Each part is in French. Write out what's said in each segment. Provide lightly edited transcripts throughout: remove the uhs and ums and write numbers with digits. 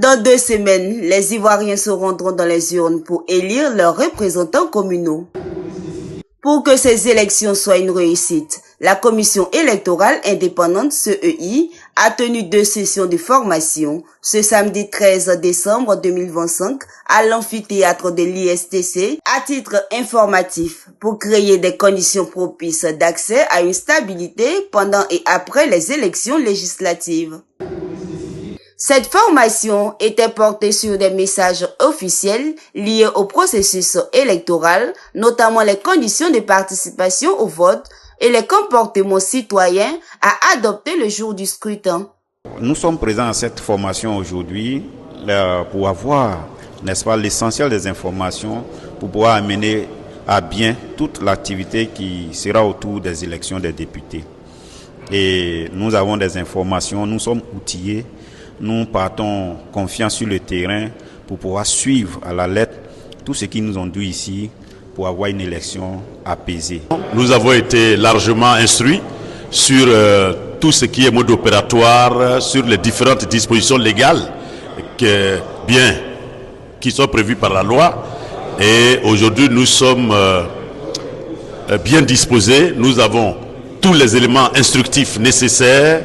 Dans 2 semaines, les Ivoiriens se rendront dans les urnes pour élire leurs représentants communaux. Pour que ces élections soient une réussite, la Commission électorale indépendante CEI a tenu 2 sessions de formation ce samedi 13 décembre 2025 à l'amphithéâtre de l'ISTC à titre informatif pour créer des conditions propices d'accès à une stabilité pendant et après les élections législatives. Cette formation était portée sur des messages officiels liés au processus électoral, notamment les conditions de participation au vote et les comportements citoyens à adopter le jour du scrutin. Nous sommes présents à cette formation aujourd'hui pour avoir, n'est-ce pas, l'essentiel des informations pour pouvoir amener à bien toute l'activité qui sera autour des élections des députés. Et nous avons des informations, nous sommes outillés. Nous partons confiants sur le terrain pour pouvoir suivre à la lettre tout ce qu'ils nous ont dit ici pour avoir une élection apaisée. Nous avons été largement instruits sur tout ce qui est mode opératoire, sur les différentes dispositions légales qui sont prévues par la loi. Et aujourd'hui, nous sommes bien disposés. Nous avons tous les éléments instructifs nécessaires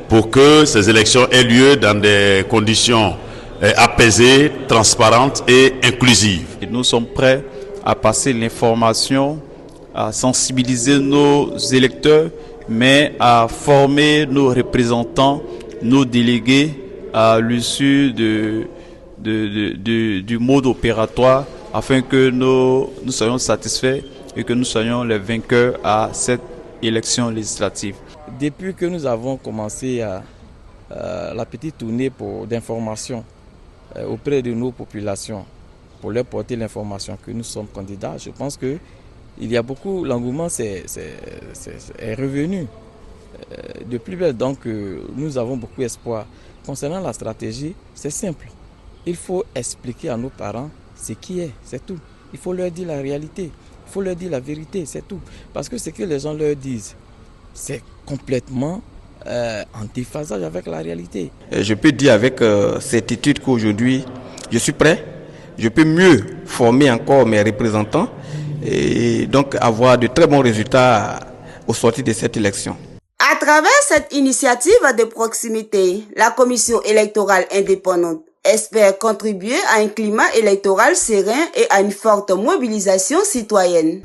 pour que ces élections aient lieu dans des conditions apaisées, transparentes et inclusives. Nous sommes prêts à passer l'information, à sensibiliser nos électeurs, mais à former nos représentants, nos délégués à l'issue du mode opératoire afin que nous soyons satisfaits et que nous soyons les vainqueurs à cette élection législative. Depuis que nous avons commencé la petite tournée d'information auprès de nos populations, pour leur porter l'information que nous sommes candidats, je pense que il y a beaucoup, l'engouement est revenu de plus belle. Donc nous avons beaucoup d'espoir. Concernant la stratégie, c'est simple. Il faut expliquer à nos parents ce qui est, c'est tout. Il faut leur dire la réalité, il faut leur dire la vérité, c'est tout. Parce que ce que les gens leur disent, c'est complètement en déphasage avec la réalité. Je peux dire avec certitude qu'aujourd'hui, je suis prêt. Je peux mieux former encore mes représentants et donc avoir de très bons résultats au sortir de cette élection. À travers cette initiative de proximité, la Commission électorale indépendante espère contribuer à un climat électoral serein et à une forte mobilisation citoyenne.